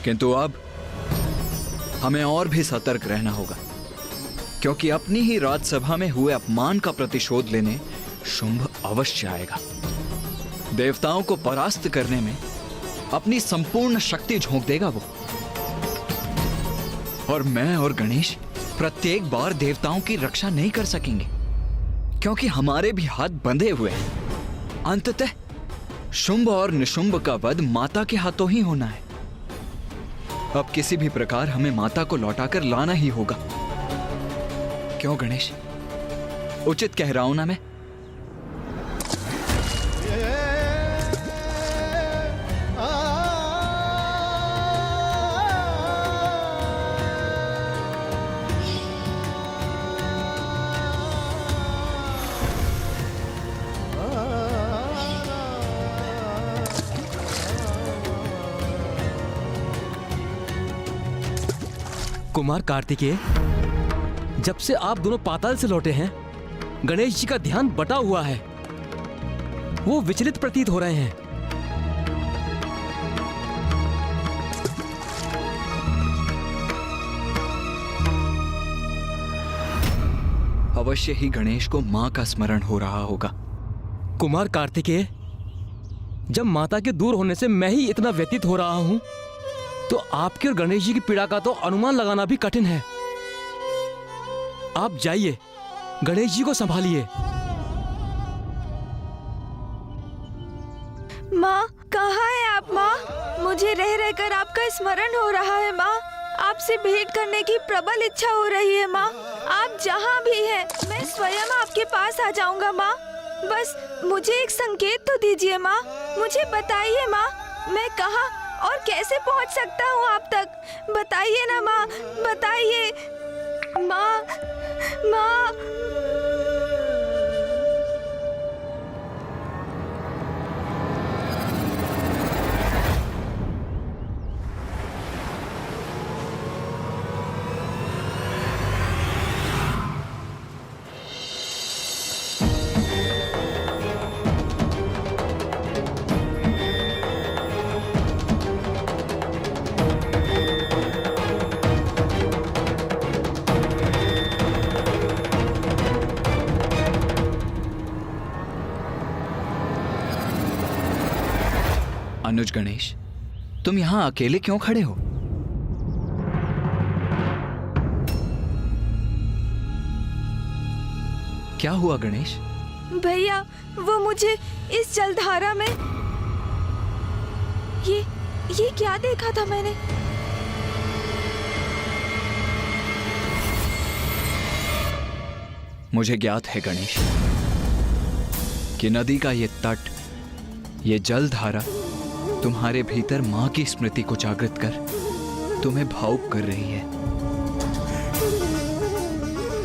किंतु अब हमें और भी सतर्क रहना होगा, क्योंकि अपनी ही राजसभा में हुए अपमान का प्रतिशोध लेने शुंभ अवश्य आएगा। देवताओं को परास्त करने में अपनी संपूर्ण शक्ति झोंक देगा वो। और मैं और गणेश प्रत्येक बार देवताओं की रक्षा नहीं कर सकेंगे, क्योंकि हमारे भी हाथ बंधे हुए हैं। अंततः शुंभ और निशुंभ का वध माता के हाथों ही होना है। अब किसी भी प्रकार हमें माता को लौटाकर लाना ही होगा। क्यों गणेश, उचित कह रहा हूं ना मैं? कुमार कार्तिकेय, जब से आप दोनों पाताल से लौटे हैं, गणेश जी का ध्यान बटा हुआ है। वो विचलित प्रतीत हो रहे हैं। अवश्य ही गणेश को मां का स्मरण हो रहा होगा। कुमार कार्तिकेय, जब माता के दूर होने से मैं ही इतना व्यतीत हो रहा हूं, तो आपके और गणेश जी की पीड़ा का तो अनुमान लगाना भी कठिन है। आप जाइए, गणेश जी को संभालिए। माँ, कहाँ है आप माँ? मुझे रह रहकर आपका स्मरण हो रहा है माँ। आपसे भेंट करने की प्रबल इच्छा हो रही है माँ। आप जहाँ भी हैं, मैं स्वयं आपके पास आ जाऊंगा माँ। बस मुझे एक संकेत तो दीजिए माँ। मुझे बताइए माँ, मैं कहाँ और कैसे पहुँच सकता हूँ आप तक? बताइए ना माँ, बताइए माँ। माँ, अनुज गणेश, तुम यहां अकेले क्यों खड़े हो? क्या हुआ गणेश? भैया, वो मुझे इस जलधारा में ये क्या देखा था मैंने? मुझे ज्ञात है गणेश कि नदी का ये तट, ये जलधारा तुम्हारे भीतर मां की स्मृति को जागृत कर तुम्हें भावुक कर रही है।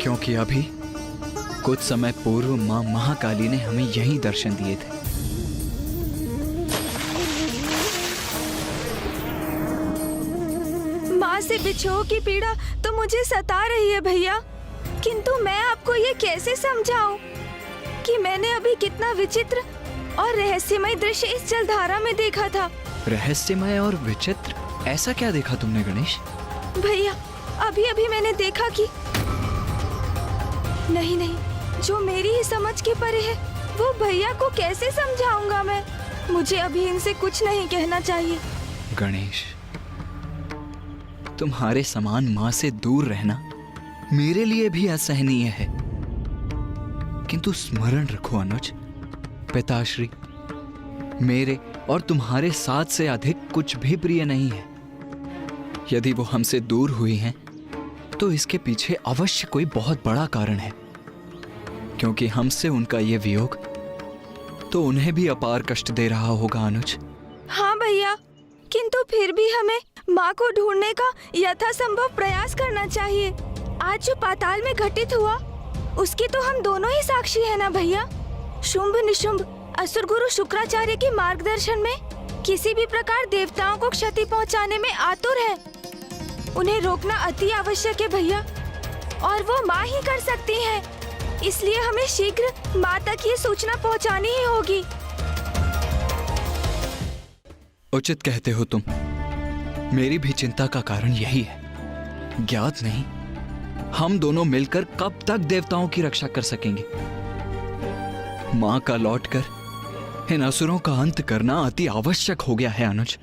क्योंकि अभी कुछ समय पूर्व मां महाकाली ने हमें यही दर्शन दिए थे। माँ से बिछोह की पीड़ा तो मुझे सता रही है भैया, किंतु मैं आपको ये कैसे समझाऊं कि मैंने अभी कितना विचित्र और रहस्यमय दृश्य इस जलधारा में देखा था। रहस्यमय और विचित्र? ऐसा क्या देखा तुमने गणेश? भैया, अभी अभी मैंने देखा कि नहीं, जो मेरी ही समझ के परे है, वो भैया को कैसे समझाऊंगा मैं? मुझे अभी इनसे कुछ नहीं कहना चाहिए। गणेश, तुम्हारे समान मां से दूर रहना मेरे लिए भी असहनीय है, किंतु स्मरण रखो अनुज, पिताश्री मेरे और तुम्हारे साथ से अधिक कुछ भी प्रिय नहीं है। यदि वो हमसे दूर हुई हैं, तो इसके पीछे अवश्य कोई बहुत बड़ा कारण है, क्योंकि हमसे उनका ये वियोग तो उन्हें भी अपार कष्ट दे रहा होगा अनुज। हाँ भैया, किंतु फिर भी हमें माँ को ढूंढने का यथासंभव प्रयास करना चाहिए। आज जो पाताल में घटित हुआ, उसकी तो हम दोनों ही साक्षी है ना भैया। शुंभ निशुंभ असुर गुरु शुक्राचार्य के मार्गदर्शन में किसी भी प्रकार देवताओं को क्षति पहुंचाने में आतुर है। उन्हें रोकना अति आवश्यक है भैया, और वो माँ ही कर सकती है। इसलिए हमें शीघ्र माँ तक ये सूचना पहुंचानी ही होगी। उचित कहते हो तुम। मेरी भी चिंता का कारण यही है। ज्ञात नहीं हम दोनों मिलकर कब तक देवताओं की रक्षा कर सकेंगे। मां का लौटकर इन असुरों का अंत करना अति आवश्यक हो गया है अनुज।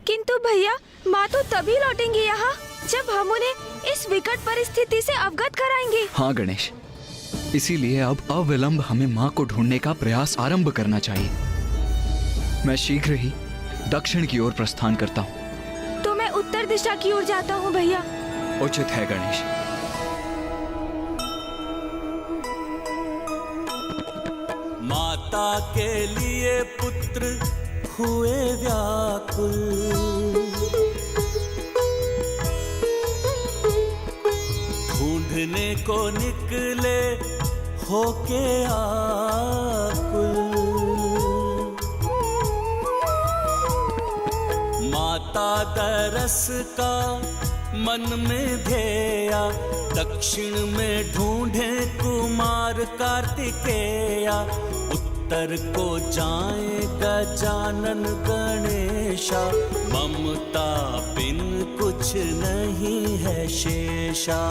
किंतु भैया, माँ तो तभी लौटेंगी यहाँ जब हम उन्हें इस विकट परिस्थिति से अवगत कराएंगे। हाँ गणेश, इसीलिए अब अविलंब हमें मां को ढूंढने का प्रयास आरंभ करना चाहिए। मैं शीघ्र ही दक्षिण की ओर प्रस्थान करता हूँ। तो मैं उत्तर दिशा की ओर जाता हूँ भैया। उचित है गणेश। माता के लिए पुत्र हुए व्याकुल, ढूंढने को निकले होके आकुल। माता दरस का मन में ध्येया, दक्षिण में ढूंढे कुमार कार्तिकेया। उत्तर को जाए गजानन गणेशा, ममता बिन कुछ नहीं है शेषा।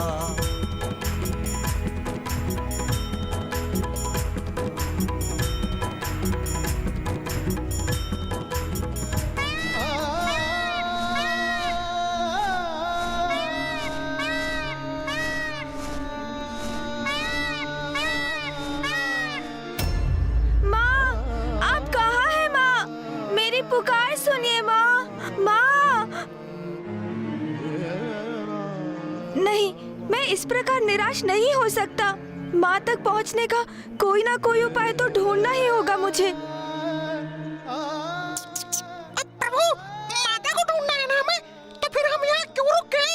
पुकार सुनिए माँ। माँ, नहीं, मैं इस प्रकार निराश नहीं हो सकता। माँ तक पहुँचने का कोई ना कोई उपाय तो ढूंढना ही होगा मुझे। प्रभु, माता को ढूंढना है ना हमें, तो फिर हम यहाँ क्यों रुक गए?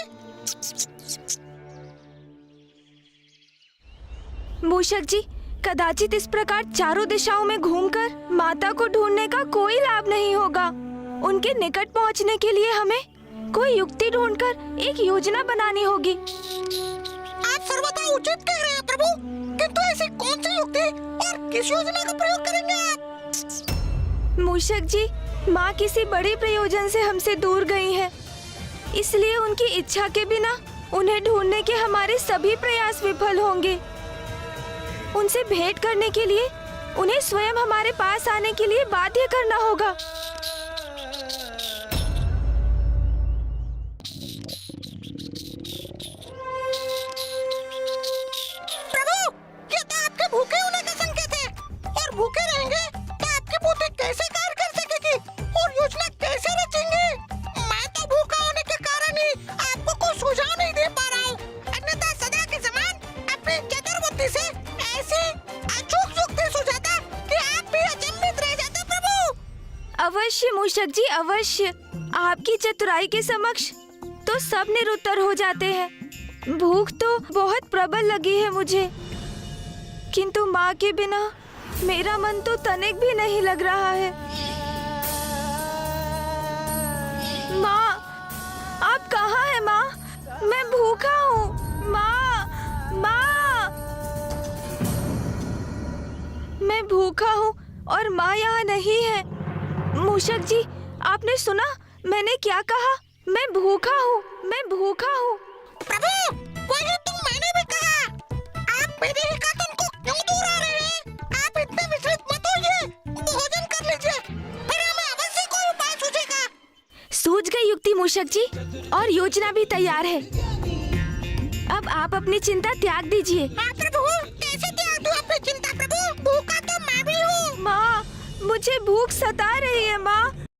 मूषक जी, कदाचित इस प्रकार चारों दिशाओं में घूमकर माता को ढूंढने का कोई लाभ नहीं होगा। उनके निकट पहुंचने के लिए हमें कोई युक्ति ढूंढकर एक योजना बनानी होगी। आप सर्वथा उचित कह रहे हैं प्रभु, किंतु ऐसी कौन सी युक्ति और किस योजना का प्रयोग करेंगे आप? मूषक जी, माँ किसी बड़े प्रयोजन से हमसे दूर गई है, इसलिए उनकी इच्छा के बिना उन्हें ढूंढने के हमारे सभी प्रयास विफल होंगे। उनसे भेंट करने के लिए उन्हें स्वयं हमारे पास आने के लिए बाध्य करना होगा। प्रभु, ये तो आपके भूखे होने का संकेत है, और भूखे रहेंगे तो आपकी बुद्धि कैसे कार्य कर सकेगी और योजना कैसे रचेंगे? मैं तो भूखा होने के कारण ही आपको कोई सुझाव नहीं दे पा रहा हूँ, अन्यथा सदा के समान अपनी चतुर बुद्धि से अचूक युक्ति सुझाता कि आप भी अचंभित रह जाते प्रभु। अवश्य मूषक जी, अवश्य। आपकी चतुराई के समक्ष तो सब निरुत्तर हो जाते हैं। भूख तो बहुत प्रबल लगी है मुझे, किंतु माँ के बिना मेरा मन तो तनिक भी नहीं लग रहा है। माँ, आप कहाँ हैं माँ? मैं भूखा हूँ। माँ, माँ, मैं भूखा हूँ और माँ यहाँ नहीं है। मूषक जी, आपने सुना मैंने क्या कहा? मैं भूखा हूँ, मैं भूखा हूँ। प्रभु, वही तो मैंने भी कहा। आप मेरे ही कथन को क्यों दूर आ रहे हैं? आप इतने विचलित मत होइए, भोजन कर लीजिए, फिर हमें अवश्य कोई उपाय सूझेगा। सूझ गई युक्ति मूषक जी, और योजना भी तैयार है। अब आप अपनी चिंता त्याग दीजिए। हाँ प्रभु, कैसे त्याग दूं अपनी चिंता प्रभु? भूखा तो मैं भी हूँ। माँ, मुझे भूख सता रही है माँ।